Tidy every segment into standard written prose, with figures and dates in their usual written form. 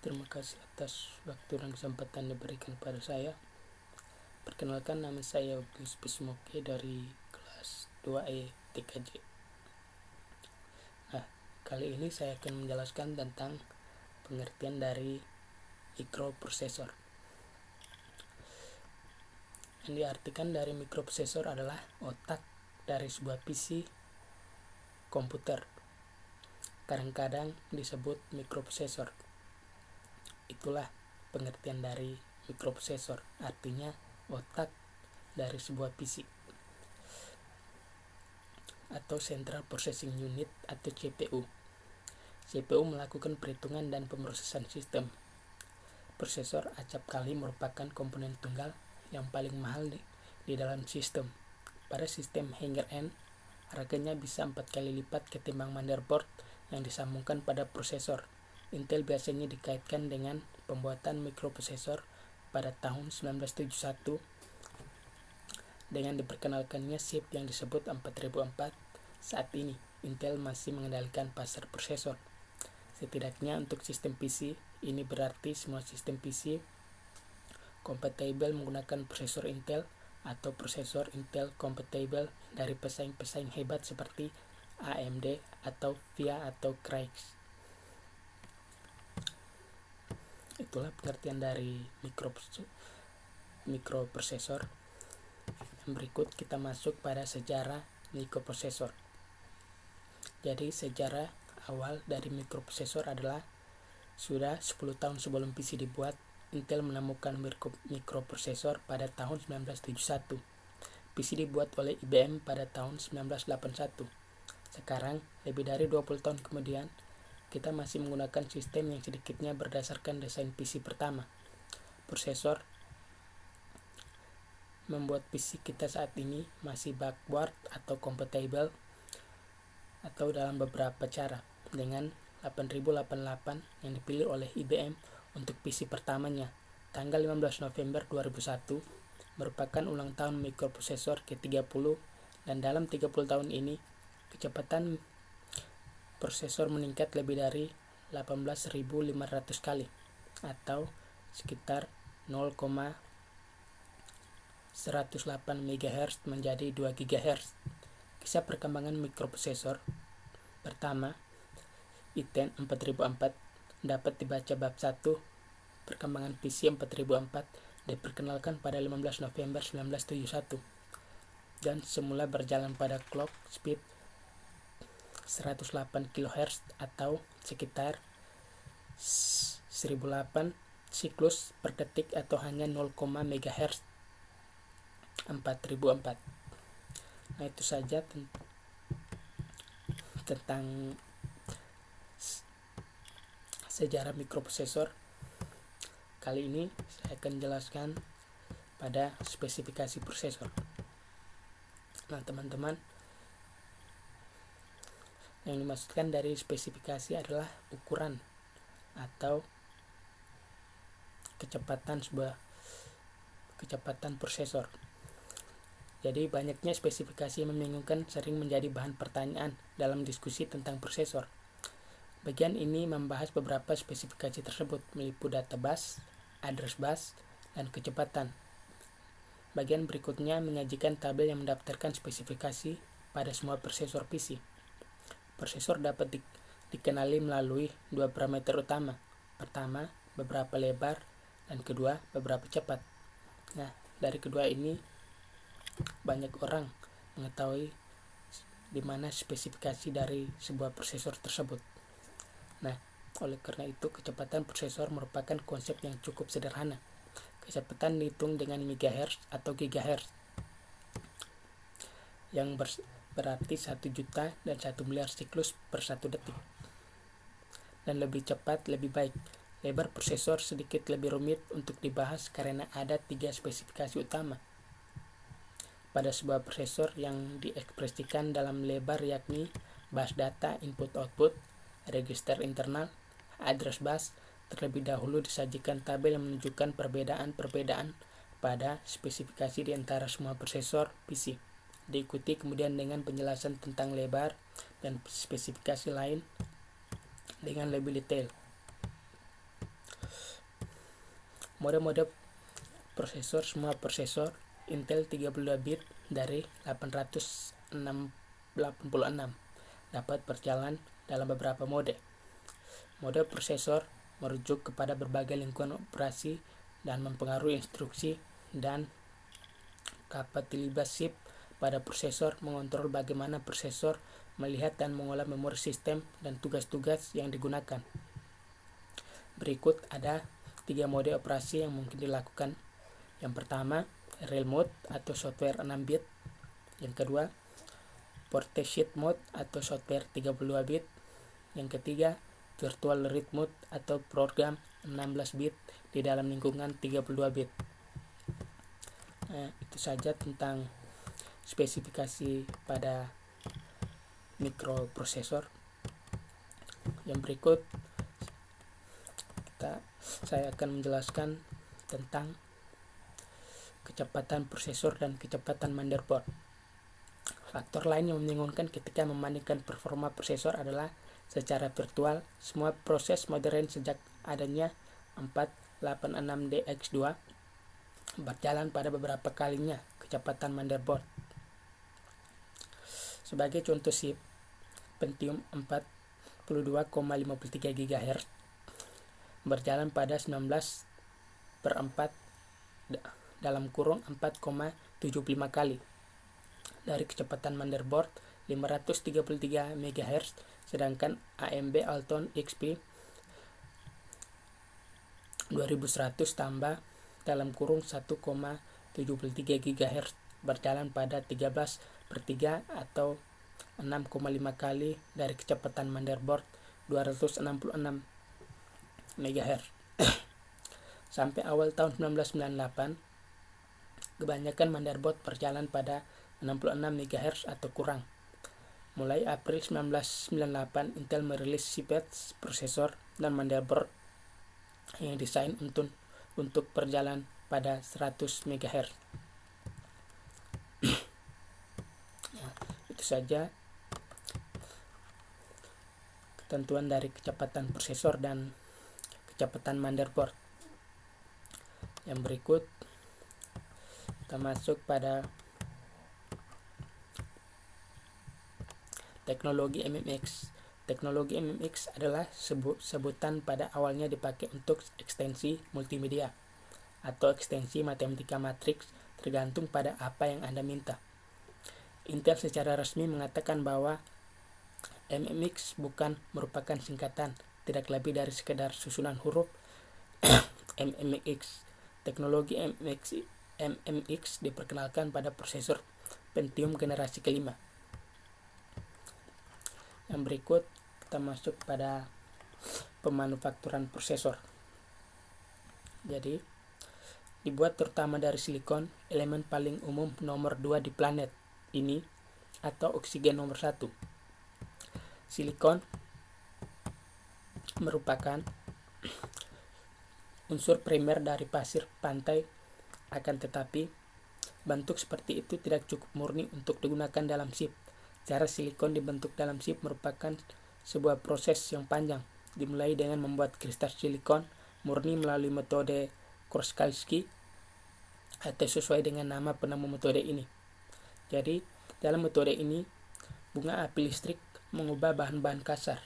Terima kasih atas waktu dan kesempatan diberikan pada saya. Perkenalkan, nama saya Ognus Bismoke dari kelas 2E TKJ. Nah, kali ini saya akan menjelaskan tentang pengertian dari mikroprosesor. Yang diartikan dari mikroprosesor adalah otak dari sebuah PC komputer. Kadang-kadang disebut mikroprosesor. Itulah pengertian dari mikroprosesor, artinya otak dari sebuah PC atau Central Processing Unit atau CPU. CPU melakukan perhitungan dan pemrosesan sistem. Prosesor acap kali merupakan komponen tunggal yang paling mahal di dalam sistem. Pada sistem Hanger N, harganya bisa 4 kali lipat ketimbang motherboard yang disambungkan pada prosesor. Intel biasanya dikaitkan dengan pembuatan mikroprosesor pada tahun 1971 dengan diperkenalkannya chip yang disebut 4004. Saat ini, Intel masih mengendalikan pasar prosesor. Setidaknya untuk sistem PC, ini berarti semua sistem PC kompatibel menggunakan prosesor Intel atau prosesor Intel compatible dari pesaing-pesaing hebat seperti AMD atau VIA atau Cryx. Itulah pengertian dari mikroprosesor. Yang berikut kita masuk pada sejarah mikroprosesor. Jadi sejarah awal dari mikroprosesor adalah sudah 10 tahun sebelum PC dibuat, Intel menemukan mikroprosesor pada tahun 1971. PC dibuat oleh IBM pada tahun 1981. Sekarang, lebih dari 20 tahun kemudian, kita masih menggunakan sistem yang sedikitnya berdasarkan desain PC pertama. Prosesor membuat PC kita saat ini masih backward atau compatible atau dalam beberapa cara dengan 8088 yang dipilih oleh IBM untuk PC pertamanya. Tanggal 15 November 2001 merupakan ulang tahun mikroprosesor ke-30 dan dalam 30 tahun ini kecepatan prosesor meningkat lebih dari 18.500 kali atau sekitar 0,108 MHz menjadi 2 GHz. Kisah perkembangan mikroprosesor. Pertama, i10 4004 dapat dibaca bab 1. Perkembangan PC 4004 diperkenalkan pada 15 November 1971 dan semula berjalan pada clock speed 108 kHz atau sekitar 1008 siklus per detik atau hanya 0, MHz 4004. Nah, itu saja tentang sejarah mikroprosesor. Kali ini saya akan jelaskan pada spesifikasi prosesor. Nah, teman-teman, yang dimaksudkan dari spesifikasi adalah ukuran atau kecepatan prosesor. Jadi banyaknya spesifikasi yang membingungkan sering menjadi bahan pertanyaan dalam diskusi tentang prosesor. Bagian ini membahas beberapa spesifikasi tersebut, meliputi data bus, address bus, dan kecepatan. Bagian berikutnya menyajikan tabel yang mendaftarkan spesifikasi pada semua prosesor PC. Prosesor dapat dikenali melalui dua parameter utama. Pertama, beberapa lebar, dan kedua, beberapa cepat. Nah, dari kedua ini banyak orang mengetahui di mana spesifikasi dari sebuah prosesor tersebut. Nah, oleh karena itu kecepatan prosesor merupakan konsep yang cukup sederhana. Kecepatan dihitung dengan megahertz atau gigahertz yang berarti 1 juta dan 1 miliar siklus per 1 detik. Dan lebih cepat lebih baik. Lebar prosesor sedikit lebih rumit untuk dibahas karena ada 3 spesifikasi utama pada sebuah prosesor yang diekspresikan dalam lebar, yakni bus data input-output, register internal, address bus. Terlebih dahulu disajikan tabel yang menunjukkan perbedaan pada spesifikasi di antara semua prosesor PC. Diikuti kemudian dengan penjelasan tentang lebar dan spesifikasi lain dengan lebih detail. Mode-mode prosesor, semua prosesor Intel 32 bit dari 886 dapat berjalan dalam beberapa mode. Mode prosesor merujuk kepada berbagai lingkungan operasi dan mempengaruhi instruksi dan kapabilitas chip pada prosesor mengontrol bagaimana prosesor melihat dan mengolah memori sistem dan tugas-tugas yang digunakan. Berikut ada 3 mode operasi yang mungkin dilakukan. Yang pertama, real mode atau software 6 bit. Yang kedua, portrait mode atau software 32 bit. Yang ketiga, virtual read mode atau program 16 bit di dalam lingkungan 32 bit. Nah, itu saja tentang spesifikasi pada mikroprosesor. Yang berikut saya akan menjelaskan tentang kecepatan prosesor dan kecepatan motherboard. Faktor lain yang membingungkan ketika membandingkan performa prosesor adalah secara virtual, semua proses modern sejak adanya 486DX2 berjalan pada beberapa kalinya kecepatan motherboard. Sebagai contoh chip Pentium 42,53 GHz berjalan pada 19/4 dalam kurung 4,75 kali dari kecepatan motherboard 533 MHz, sedangkan AMD Alton XP 2100 tambah dalam kurung 1,73 GHz berjalan pada 13/3 atau 6,5 kali dari kecepatan motherboard 266 MHz. Sampai awal tahun 1998, kebanyakan motherboard berjalan pada 66 MHz atau kurang. Mulai April 1998, Intel merilis chipset, prosesor, dan motherboard yang desain untuk berjalan pada 100 MHz. Nah, itu saja ketentuan dari kecepatan prosesor dan kecepatan motherboard. Yang berikut kita masuk pada teknologi MMX. Teknologi MMX adalah sebutan pada awalnya dipakai untuk ekstensi multimedia atau ekstensi matematika matriks, tergantung pada apa yang Anda minta. Intel secara resmi mengatakan bahwa MMX bukan merupakan singkatan, tidak lebih dari sekedar susunan huruf MMX. Teknologi MMX diperkenalkan pada prosesor Pentium generasi kelima. Yang berikut kita masuk pada pemanufakturan prosesor. Jadi, dibuat terutama dari silikon, elemen paling umum nomor 2 di planet ini, atau oksigen nomor 1. Silikon merupakan unsur primer dari pasir pantai, akan tetapi bentuk seperti itu tidak cukup murni untuk digunakan dalam chip. Cara silikon dibentuk dalam chip merupakan sebuah proses yang panjang, dimulai dengan membuat kristal silikon murni melalui metode Korsakoski atau sesuai dengan nama penemu metode ini. Jadi, dalam metode ini, bunga api listrik mengubah bahan-bahan kasar,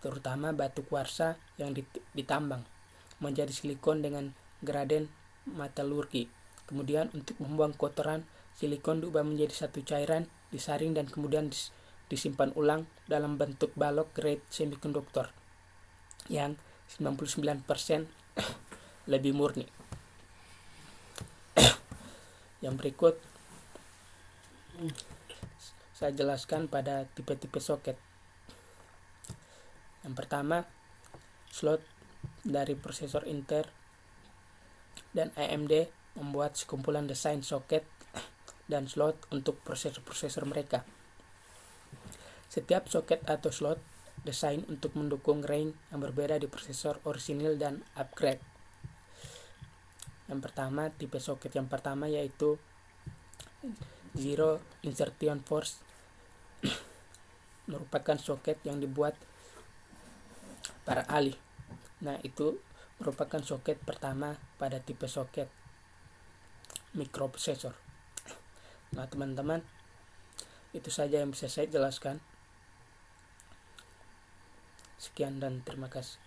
terutama batu kuarsa yang ditambang, menjadi silikon dengan graden metalurgi. Kemudian untuk membuang kotoran, silikon diubah menjadi satu cairan, disaring dan kemudian disimpan ulang dalam bentuk balok grade semikonduktor yang 99% lebih murni. Yang berikut saya jelaskan pada tipe-tipe soket. Yang pertama, slot dari prosesor Intel dan AMD membuat sekumpulan desain soket dan slot untuk prosesor-prosesor mereka. Setiap soket atau slot desain untuk mendukung range yang berbeda di prosesor orisinil dan upgrade. Yang pertama, tipe soket yang pertama yaitu Zero Insertion Force merupakan soket yang dibuat para ahli. Nah, itu merupakan soket pertama pada tipe soket mikroprosesor. Nah teman-teman, itu saja yang bisa saya jelaskan. Sekian dan terima kasih.